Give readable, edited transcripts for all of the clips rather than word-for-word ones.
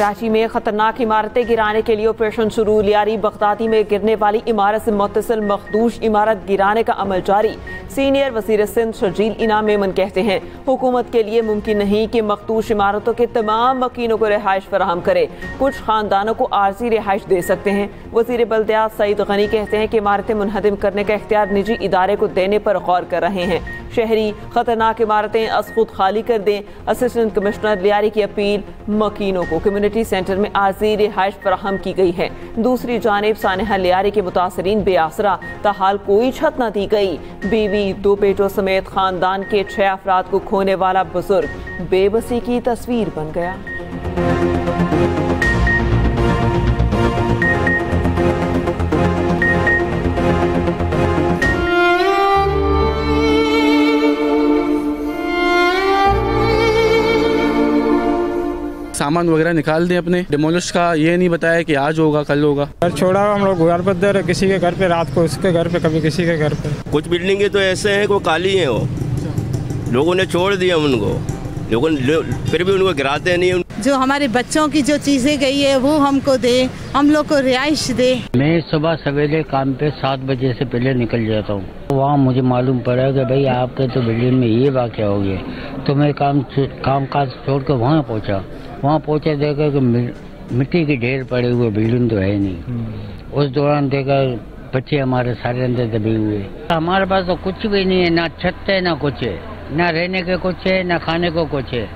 कराची में खतरनाक इमारतें गिराने के लिए ऑपरेशन शुरू। लियारी बगदादी में गिरने वाली इमारत से मुत्तसिल मखदूश इमारत गिराने का अमल जारी। सीनियर वज़ीर सिंध शर्जील इनाम मेमन कहते हैं हुकूमत के लिए मुमकिन नहीं कि मखदूश इमारतों के तमाम मकीनों को रिहाइश फराहम करे। कुछ खानदानों को आर्जी रिहाइश दे सकते हैं। वज़ीर बल्दियात सईद गनी कहते हैं कि इमारतें मुनहदिम करने का इख्तियार निजी इदारे को देने पर गौर कर रहे हैं। शहरी खतरनाक इमारतें अज खुद खाली कर दें। असिस्टेंट कमिश्नर लियारी की अपील। मकीनों को कम्युनिटी सेंटर में आर्जी रिहाइश फराहम की गई है। दूसरी जानिब सानेहा लियारी के मुतासरीन बेआसरा, ताहाल कोई छत न दी गई। बीवी, 2 बेटों समेत खानदान के 6 अफराद को खोने वाला बुजुर्ग बेबसी की तस्वीर बन गया। सामान वगैरह निकाल दें अपने। डिमोलिश का ये नहीं बताया कि आज होगा कल होगा। घर छोड़ा हम लोग घर पर दे रहे, किसी के घर पे रात को, उसके घर पे, कभी किसी के घर पे। कुछ बिल्डिंगें तो ऐसे हैं कि वो काली हैं, वो लोगों ने छोड़ दिया उनको, लेकिन फिर भी उनको गिराते नहीं। जो हमारे बच्चों की जो चीजें गई है वो हमको दे, हम लोग को रिहाइश दे। मैं सुबह सवेरे काम पे 7 बजे से पहले निकल जाता हूँ। वहाँ मुझे मालूम पड़ा कि भाई आपके तो बिल्डिंग में ये वाक़या हो गया, तो मैं काम काज छोड़ कर वहाँ पहुँचा देखा कि मिट्टी के ढेर पड़े हुए, बिल्डिंग तो है नहीं। उस दौरान देखा बच्चे हमारे सारे अंदर दबे हुए। हमारे पास तो कुछ भी नहीं है, ना छत है ना कुछ है, ना रहने के कुछ है ना खाने को कुछ है।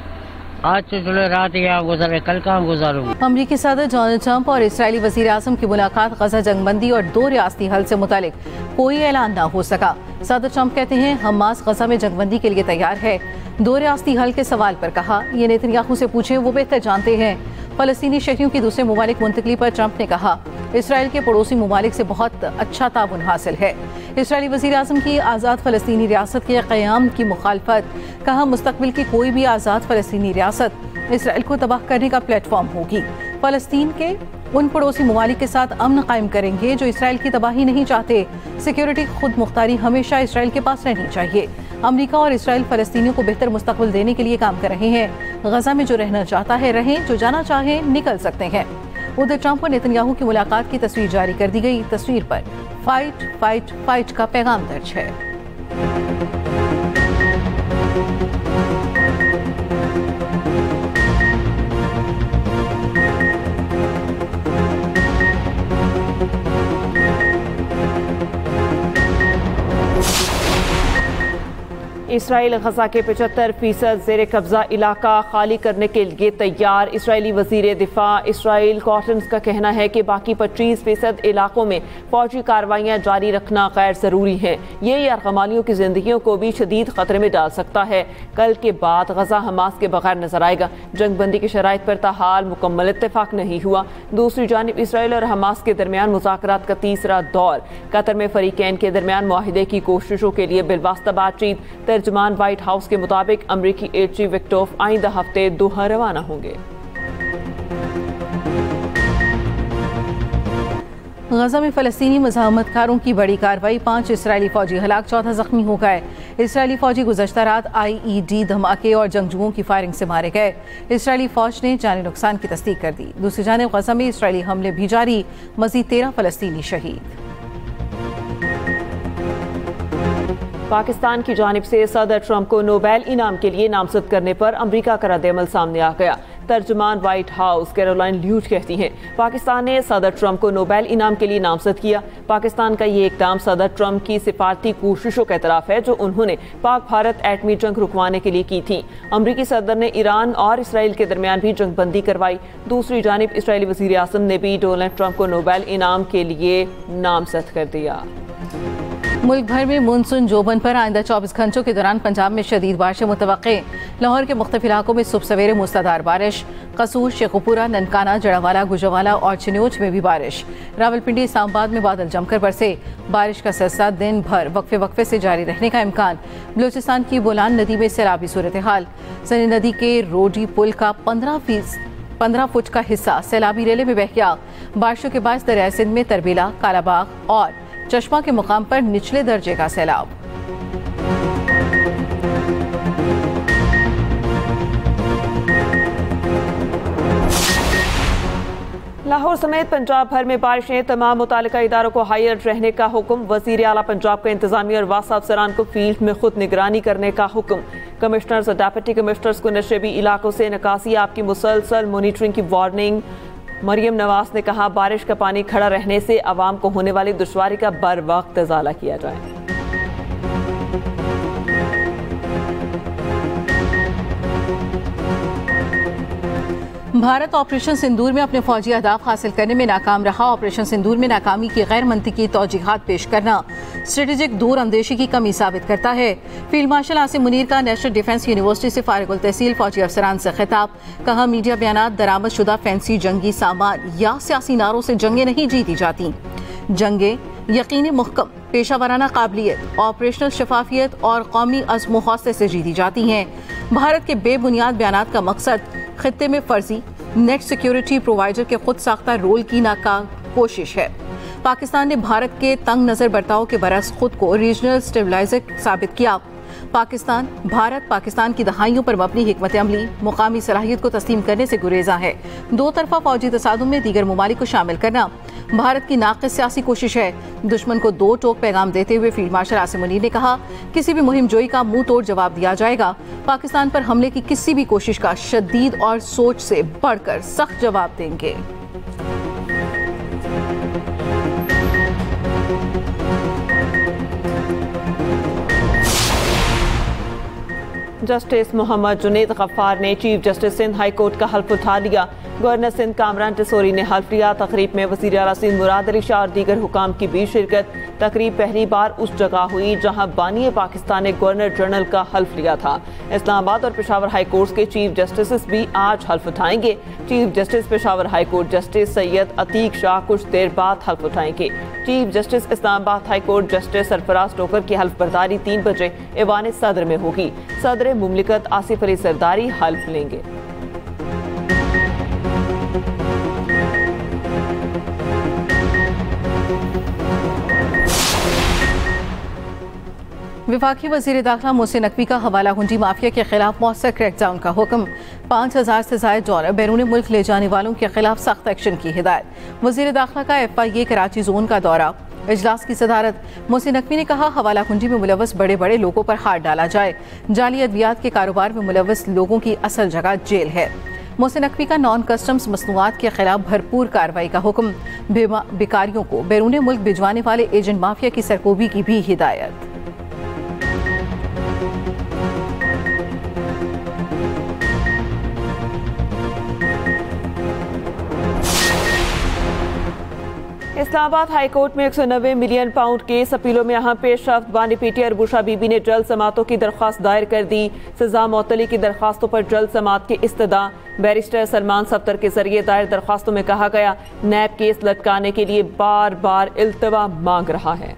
आज तो चलो रात यहाँ गुजारे, कल कहाँ गुजारूंगा। अमरीकी सदर डोनाल्ड ट्रंप और इसराइली वज़ीर आज़म की मुलाकात गजा जंगबंदी और 2 रियासती हल से मुतालिक कोई ऐलान न हो सका। सदर ट्रंप कहते हैं हमास गजा में जंगबंदी के लिए तैयार है। 2 रियासती हल के सवाल पर कहा ये नेतन्याहू से पूछें, वो बेहतर जानते हैं। फलस्तीनी शहरियों की दूसरे ममालिक मुंतकली पर ट्रंप ने कहा इसराइल के पड़ोसी ममालिक से बहुत अच्छा ताउन हासिल है। इसराइली वज़ीर आज़म की आज़ाद फ़लस्तीनी रियासत के क़याम की मुखालफत, कहा मुस्तक़बिल की कोई भी आज़ाद फ़लस्तीनी रियासत इसराइल को तबाह करने का प्लेटफॉर्म होगी। फ़लस्तीन के उन पड़ोसी ममालिक के साथ अमन कायम करेंगे जो इसराइल की तबाही नहीं चाहते। सिक्योरिटी खुद मुख्तारी हमेशा इसराइल के पास रहनी चाहिए। अमेरिका और इसराइल फ़लस्तीनियों को बेहतर मुस्तक़बिल देने के लिए काम कर रहे हैं। गजा में जो रहना चाहता है रहें, जो जाना चाहे निकल सकते हैं। उधर ट्रंप और नेतन्याहू की मुलाकात की तस्वीर जारी कर दी गई। तस्वीर पर फाइट फाइट फाइट का पैगाम दर्ज है। इसराइल गजा के 75% ज़ेर कब्जा इलाका खाली करने के लिए तैयार। इसराइली वज़ीर दिफा इसराइल कॉटन्स का कहना है कि बाकी 25% इलाकों में फौजी कार्रवाइयाँ जारी रखना गैर ज़रूरी है। ये यरगमालियों की ज़िंदगियों को भी शदीद ख़तरे में डाल सकता है। कल के बाद गजा हमास के बगैर नजर आएगा। जंगबंदी की शराइत पर ताहाल मुकम्मल इत्तेफाक नहीं हुआ। दूसरी जानिब इसराइल और हमास के दरमियान मुज़ाकरात का तीसरा दौर। कतर में फ़रीक़ैन के दरमियान मुआहिदे की कोशिशों के लिए बिलवास्ता बातचीत। तर्जमान व्हाइट हाउस के मुताबिक अमरीकी एजेंसी विक्टोफ आइंदा हफ्ते दोहा रवाना होंगे। गजा में फ़लस्तीनी मज़ाहमतकारों की बड़ी कार्रवाई। 5 इसराइली फ़ौजी हलाक, 14 ज़ख्मी हो गए। इसराइली फ़ौजी गुज़श्ता रात IED धमाके और जंगजुओं की फायरिंग से मारे गए। इसराइली फ़ौज ने जानी नुकसान की तस्दीक कर दी। दूसरी जानिब गजा में इसराइली हमले भी जारी, मज़ीद 13 फ़लस्तीनी शहीद। पाकिस्तान की जानिब से सदर ट्रंप को नोबेल इनाम के लिए नामजद करने पर अमरीका का रद्द-ए-अमल सामने आ गया। तर्जुमान व्हाइट हाउस कैरोलाइन ल्यूट कहती हैं पाकिस्तान ने सदर ट्रंप को नोबेल इनाम के लिए नामजद किया। पाकिस्तान का ये इक़दाम सदर ट्रंप की सिफारती कोशिशों के तरफ है जो उन्होंने पाक भारत एटमी जंग रुकवाने के लिए की थी। अमरीकी सदर ने ईरान और इसराइल के दरमियान भी जंगबंदी करवाई। दूसरी जानिब इसराइली वज़ीर आज़म ने भी डोनाल्ड ट्रंप को नोबेल इनाम के लिए नामजद कर दिया। मुल्क भर में मानसून जोबन पर आइंदा 24 घंटों के दौरान पंजाब में शदीद बारिशें मुतवक्के। लाहौर के मुख्तलिफ इलाकों में सुबह सवेरे मूसलाधार बारिश। कसूर, शेखुपुरा, ननकाना, जड़ावाला, गुजरावाला और चिन्योज में भी बारिश। रावलपिंडी, इस्लामाबाद में बादल जमकर बरसे। बारिश का सिलसिला दिन भर वक्फे से जारी रहने का इम्कान। बलूचिस्तान की बोलान नदी में सैलाबी सूरत हाल। सनी नदी के रोडी पुल का 15 फुट का हिस्सा सैलाबी रेले में बह गया। बारिशों के बाद दरिया सिंध में तरबेला, कालाबाग और चश्मा के मुकाम पर निचले दर्जे का सैलाब। लाहौर समेत पंजाब भर में बारिशें, तमाम मुतालिका इदारों को हाई अलर्ट रहने का हुक्म। वज़ीर आला पंजाब का इंतजामिया और वासा अफसरान को फील्ड में खुद निगरानी करने का हुक्म। कमिश्नर्स और डेप्यूटी कमिश्नर्स को नशेबी इलाकों से निकासी आप की मुसलसल मॉनिटरिंग की वार्निंग। मरियम नवाज ने कहा, बारिश का पानी खड़ा रहने से आवाम को होने वाली दुश्वारी का बर वक्त इजाला किया जाए। भारत ऑपरेशन सिंदूर में अपने फौजी अहदाफ हासिल करने में नाकाम रहा। ऑपरेशन सिंदूर में नाकामी की गैर मंतिकी तौजीहात पेश करना स्ट्रेटेजिक दूर अंदेशी की कमी साबित करता है। फील्ड मार्शल आसिम मुनीर का नेशनल डिफेंस यूनिवर्सिटी से फारिगुल तहसील फौजी अफसरान से खिताब। कहा, मीडिया बयानात दरामद शुदा फैंसी जंगी सामान या सियासी नारों से जंगें नहीं जीती जाती। जंगें यकीनी मुहकम, पेशा वराना काबिलियत, ऑपरेशनल शफाफियत और कौमी अज़्म हौसले से जीती जाती हैं। भारत के बेबुनियाद बयानात का मकसद खित्ते में फर्जी नेट सिक्योरिटी प्रोवाइडर के खुद साख्ता रोल की नाकाम कोशिश है। पाकिस्तान ने भारत के तंग नजर बर्ताव के बरस खुद को रीजनल स्टेबलाइजर साबित किया। पाकिस्तान की दहाइयों पर मबनी हिकमत अमली मुकामी सलाहियत को तस्लीम करने से गुरेजा है। दो तरफा फौजी तसादुम में दीगर ममालिक को शामिल करना भारत की नाक़िस सियासी कोशिश है। दुश्मन को दो टोक पैगाम देते हुए फील्ड मार्शल आसिम मुनीर ने कहा, किसी भी मुहिम जोई का मुंह तोड़ जवाब दिया जाएगा। पाकिस्तान पर हमले की किसी भी कोशिश का शदीद और सोच से बढ़कर सख्त जवाब देंगे। जस्टिस मोहम्मद जुनैद गफ्फार ने chief justice Sindh high court का हल्फ उठा लिया। गवर्नर सिंध कामरान टिसोरी ने हल्फ लिया। तकरीब में वज़ीर आला सिंध मुराद अली शाह और दीगर हुकाम की भी शिरकत। तकरीब पहली बार उस जगह हुई जहां बानी पाकिस्तान ने गवर्नर जनरल का हल्फ लिया था। इस्लामाबाद और पेशावर हाई कोर्ट के चीफ जस्टिस भी आज हल्फ उठाएंगे। Chief justice Peshawar high court justice Syed Atiq Shah कुछ देर बाद हल्फ उठाएंगे। Chief justice Islamabad high court justice Sarfaraz Dogar की हल्फ बर्दारी 3 बजे ऐवान सदर में होगी। सदर मुमलिकत आसिफ अली सरदारी हल्फ लेंगे। विफाकी वज़ीर दाखिला मोहसिन नकवी का हवाला हुंडी माफिया के खिलाफ मौसर क्रैकडाउन का हुक्म। 5000 से ज़ायद डॉलर बैरून मुल्क ले जाने वालों के खिलाफ सख्त एक्शन की हिदायत। वज़ीर दाखिला का FIA कराची जोन का दौरा। इजलास की सदारत मोहसिन नकवी ने कहा, हवाला हुंडी में मुलव्वस बड़े बड़े लोगों पर हाथ डाला जाए। जाली अद्वियात के कारोबार में मुलव्वस लोगों की असल जगह जेल है। मोहसिन नकवी का नॉन कस्टम्स मसनूआत के खिलाफ भरपूर कार्रवाई का हुक्म। बेकारियों को बैरून मुल्क भिजवाने वाले एजेंट माफिया की सरकोबी की भी हिदायत। इस्लामाबाद हाई कोर्ट में 190 मिलियन पाउंड केस अपीलों में अहम पेशरफ्त। बानी पीटी अरबुशा बीबी ने जल्द समातों की दरख्वास्त दायर कर दी। सजा मअतली की दरख्वास्तों पर जल्द समात की इस्तदा। बैरिस्टर सलमान सफ्तर के जरिए दायर दरख्वास्तों में कहा गया, नैब केस लटकाने के लिए बार बार इल्तवा मांग रहा है।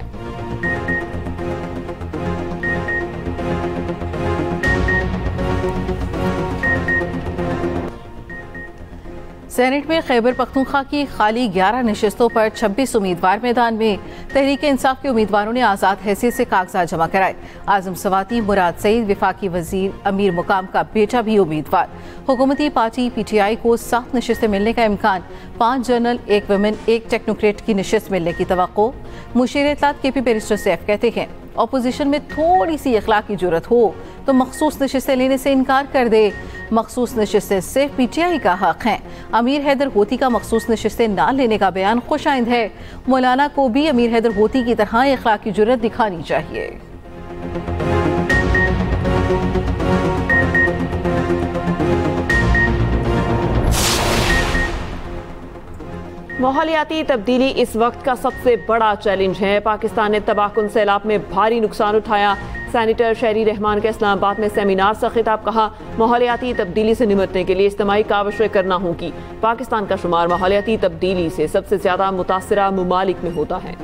सेनेट में खैबर पख्तूनख्वा की खाली 11 नशिस्तों पर 26 उम्मीदवार मैदान में। तहरीक इंसाफ के उम्मीदवारों ने आज़ाद हैसियत से कागजात जमा कराए। आजम सवाती मुराद सईद विफाकी वजीर अमीर मुकाम का बेटा भी उम्मीदवार। हुकूमती पार्टी PTI को 7 नशिस्तें मिलने का इम्कान। 5 जनरल, 1 वुमेन, 1 टेक्नोक्रेट की नशिस्त मिलने की तवक्को। मुशीर इत्तलात KP बैरिस्टर सैफ कहते हैं, अपोजिशन में थोड़ी सी इखलाकी जुर्रत हो तो मखसूस नशिस्तें लेने से इनकार कर दे। मखसूस नशिस्तें सिर्फ PTI का हक हैं। अमीर हैदर होती का मखसूस नशिस्तें ना लेने का बयान खुशाइंद है। मौलाना को भी अमीर हैदर होती की तरह इखलाकी जुर्रत दिखानी चाहिए। माहौलियाती तब्दीली इस वक्त का सबसे बड़ा चैलेंज है। पाकिस्तान ने तबाहकुन सैलाब में भारी नुकसान उठाया। सैनिटर शहरी रहमान का इस्लामाबाद में सेमिनार से खिताब। कहा, माहौलियाती तब्दीली से निपटने के लिए इज्तिमाई काविशें करना होगी। पाकिस्तान का शुमार माहौलियाती तब्दीली से सबसे ज्यादा मुतासरा ममालिक में होता है।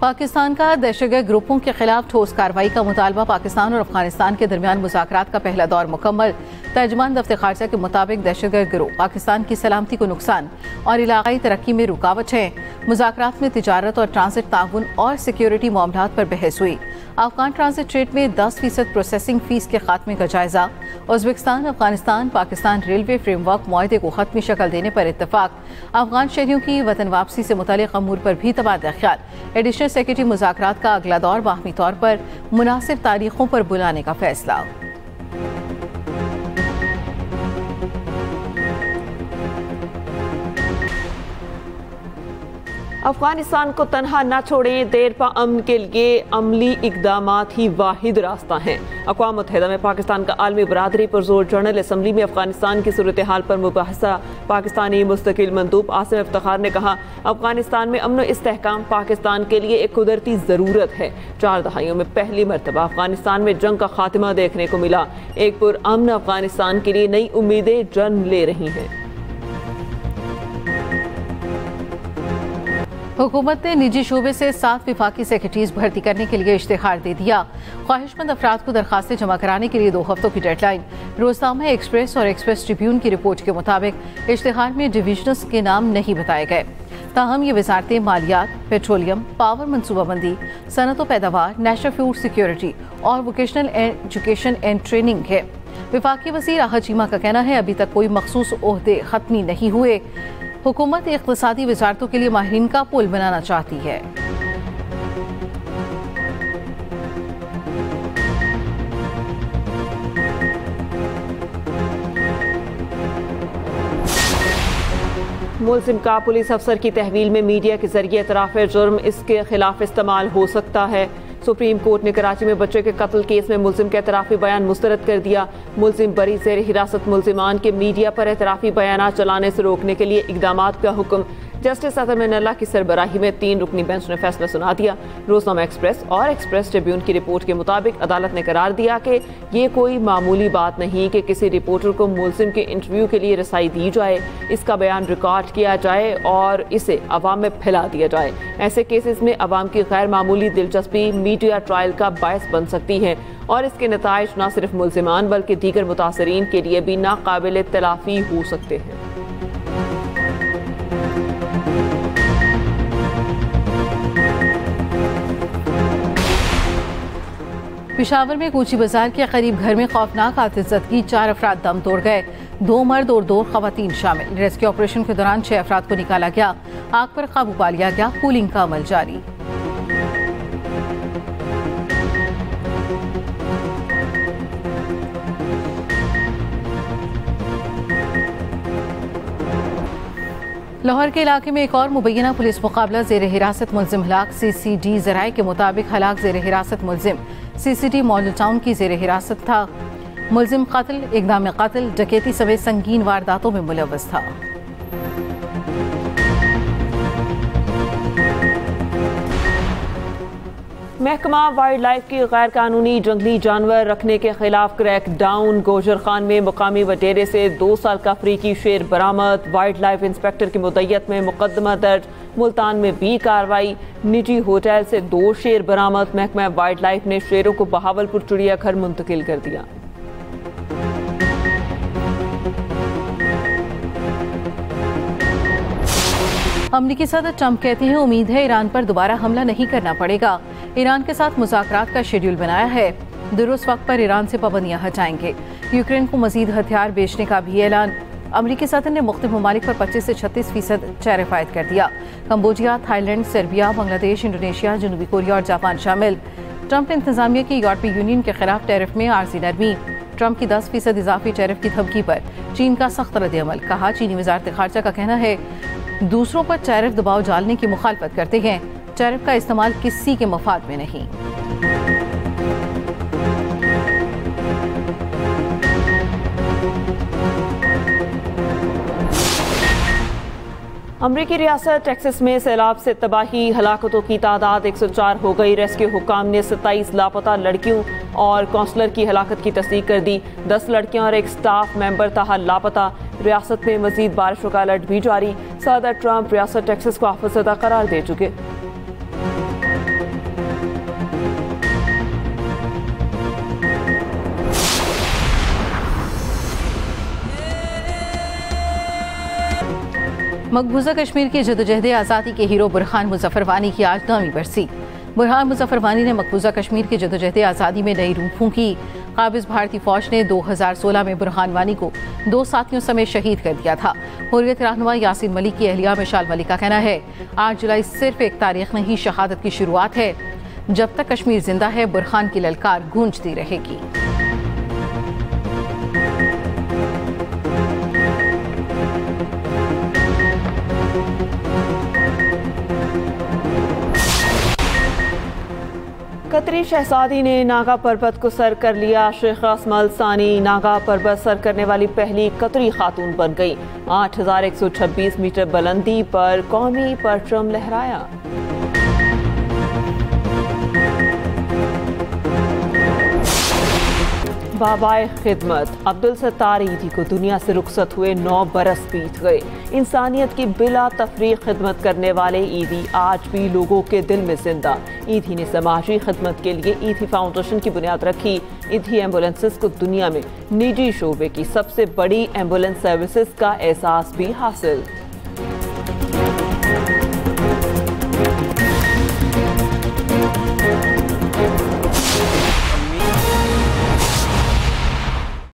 पाकिस्तान का दहशतगर्द ग्रुपों के खिलाफ ठोस कार्रवाई का मुतालबा। पाकिस्तान और अफगानिस्तान के दरमियान मुज़ाकरात का पहला दौर मुकम्मल। तर्जुमान दफ्तर खारजा के मुताबिक दहशतगर्द गिरोह पाकिस्तान की सलामती को नुकसान और इलाकाई तरक्की में रुकावट है। मुज़ाकरात में तिजारत और ट्रांजिट ताउन और सिक्योरिटी मामलात पर बहस हुई। अफगान ट्रांजिट ट्रेड में 10% प्रोसेसिंग फीस के खात्मे का जायजा। Uzbekistan Afghanistan Pakistan railway framework मुआहदे को खत्मी शक्ल देने पर इत्तफाक। अफगान शहरियों की वतन वापसी से मुतालिक अमूर पर भी तबादला ख्याल। एडिशनल सेक्रेटरी मुज़ाकरात का अगला दौर बाहमी तौर पर मुनासिब तारीखों पर बुलाने का फैसला। अफगानिस्तान को तनहा न छोड़ें, देर पा अमन के लिए अमली इकदामात ही वाहिद रास्ता हैं। अक़वाम मुत्तहिदा में पाकिस्तान का आलमी बरादरी पर जोर। जनरल असम्बली में अफगानिस्तान की सूरत हाल पर मुबाहसा। पाकिस्तानी मुस्तकिल मंदूब आसिम इफ्तिखार ने कहा, अफगानिस्तान में अमन व इस्तेहकाम पाकिस्तान के लिए एक कुदरती ज़रूरत है। 4 दहाइयों में पहली मरतबा अफगानिस्तान में जंग का खात्मा देखने को मिला। एक पुरअमन अफगानिस्तान के लिए नई उम्मीदें जन्म ले रही हैं। हुकूमत ने निजी शोबे से 7 विफाकी सेक्रेटरीज भर्ती करने के लिए इश्तिहार दे दिया। ख्वाहिशमंद अफराद को दरखास्तें जमा कराने के लिए 2 हफ्तों की डेडलाइन। रोज़नामा एक्सप्रेस और एक्सप्रेस ट्रिब्यून की रिपोर्ट के मुताबिक इश्तिहार में डिविजन्स के नाम नहीं बताए गए। ताहम ये वजारतें मालियात, पेट्रोलियम, पावर मनसूबाबंदी, सनत व पैदावार, नेशनल फूड सिक्योरिटी और वोकेशनल एजुकेशन एंड ट्रेनिंग है। विफाकी वज़ीर आहद चीमा का कहना है, अभी तक कोई मखसूस ओहदे खत्मी नहीं हुए। हुकूमत इक़्तिसादी वज़ारतों के लिए माहिरीन का पूल बनाना चाहती है। मुल्ज़िम का पुलिस अफसर की तहवील में मीडिया के जरिए इतराफ़े जुर्म, इसके खिलाफ इस्तेमाल हो सकता है। सुप्रीम कोर्ट ने कराची में बच्चे के कत्ल केस में मुल्ज़िम का एतराफ़ी बयान मुस्तरद कर दिया। मुल्ज़िम बरी ज़ेर हिरासत मुल्ज़िमान के मीडिया पर एतराफ़ी बयानात चलाने से रोकने के लिए इक़दामात का हुक्म। जस्टिस अतर मिनल्ला की सरबराही में 3 रुकनी बेंच ने फैसला सुना दिया। रोज़नामा एक्सप्रेस और एक्सप्रेस ट्रिब्यून की रिपोर्ट के मुताबिक अदालत ने करार दिया कि ये कोई मामूली बात नहीं कि किसी रिपोर्टर को मुल्ज़िम के इंटरव्यू के लिए रसाई दी जाए, इसका बयान रिकॉर्ड किया जाए और इसे अवाम में फैला दिया जाए। ऐसे केसेस में अवाम की गैर मामूली दिलचस्पी मीडिया ट्रायल का बायस बन सकती है और इसके नताइज न सिर्फ मुल्ज़िमान बल्कि दीगर मुतासरीन के लिए भी नाकाबिल तलाफ़ी हो सकते हैं। पेशावर में कूची बाजार के करीब घर में खौफनाक आतिशज़दगी, 4 अफराद दम तोड़ गए। 2 मर्द और 2 खवातीन शामिल। रेस्क्यू ऑपरेशन के दौरान 6 अफराद को निकाला गया। आग पर काबू पा लिया गया। कूलिंग का अमल जारी। लाहौर के इलाके में एक और मुबैना पुलिस मुकाबला। ज़ेर हिरासत मुल्ज़िम हलाक। CCD ज़राए के मुताबिक हलाक ज़ेर हिरासत मुल्ज़िम CCD मॉडल टाउन की ज़ेर हिरासत था। मुल्ज़िम कत्ल, इक़दाम कत्ल, डकैती समेत संगीन वारदातों में मुलव्वस था। महकमा वाइल्ड लाइफ की गैर कानूनी जंगली जानवर रखने के खिलाफ क्रैक डाउन। गोजर खान में मुकामी वडेरे से 2 साल का अफ्रीकी शेर बरामद। वाइल्ड लाइफ इंस्पेक्टर की मुद्दत में मुकदमा दर्ज। मुल्तान में भी कार्रवाई। निजी होटल से 2 शेर बरामद। महकमा वाइल्ड लाइफ ने शेरों को बहावलपुर चिड़ियाघर मुंतकिल कर दिया। अमरीकी सदर ट्रंप कहते हैं, उम्मीद है ईरान पर दोबारा हमला नहीं करना पड़ेगा। ईरान के साथ मुज़ाकरात का शेड्यूल बनाया है। दुरुस्त वक्त पर ईरान से पाबंदियां हटाएंगे। यूक्रेन को मजीद हथियार बेचने का भी ऐलान। अमरीकी सदर ने मुख्तलिफ ममालिक पर 25 से 36% टैरिफ आयद कर दिया। Cambodia, Thailand, Serbia, Bangladesh, Indonesia, जनूबी कोरिया और जापान शामिल। ट्रंप इंतजामिया की यूरोपीय यूनियन के खिलाफ टैरिफ में आर्जी नरमी। ट्रंप की 10% इजाफी टैरिफ की धमकी पर चीन का सख्त रद्द-ए-अमल। कहा, चीनी वज़ारत ख़ारजा का कहना है दूसरों पर टैरिफ दबाव डालने की मुखालफत करते हैं। टैरिफ का इस्तेमाल किसी के मफाद में नहीं। अमरीकी रियासत टेक्सास में सैलाब से तबाही, हलाकतों की तादाद 104 हो गई। रेस्क्यू हुक्काम ने 27 लापता लड़कियों और काउंसलर की हलाकत की तस्दीक कर दी। 10 लड़कियां और एक स्टाफ मेंबर ताहाल लापता। रियासत में मजीद बारिशों का अलर्ट भी जारी। सदर ट्रंप रियासत टेक्सास को आफतज़दा करार दे चुके। मकबूजा कश्मीर की जदोजहद आज़ादी के हीरो बुरहान मुजफ्फर वानी की आज 9वीं बरसी। बुरहान मुजफ्फर वानी ने मकबूजा कश्मीर की जदोजहद आज़ादी में नई रूह फूंकी। काबिज भारतीय फौज ने 2016 में बुरहान वानी को 2 साथियों समेत शहीद कर दिया था। हुर्रियत रहनुमा यासीन मलिक की अहलिया मिशाल मलिक का कहना है 8 जुलाई सिर्फ एक तारीख नहीं, शहादत की शुरुआत है। जब तक कश्मीर जिंदा है, बुरहान की ललकार गूंजती रहेगी। कतरी शहजादी ने नागा पर्वत को सर कर लिया। शेख कासिम अल सानी नागा पर्वत सर करने वाली पहली कतरी खातून बन गई। 8126 मीटर बुलंदी पर कौमी परचम लहराया। बाबाए खिदमत अब्दुल सत्तार ईदी को दुनिया से रुखसत हुए 9 बरस बीत गए। इंसानियत की बिला तफरीक खिदमत करने वाले ईदी आज भी लोगों के दिल में जिंदा। ईदी ने समाजी खिदमत के लिए ईदी फाउंडेशन की बुनियाद रखी। ईदी एम्बुलेंसेस को दुनिया में निजी शोबे की सबसे बड़ी एम्बुलेंस सर्विसेज का एहसास भी हासिल।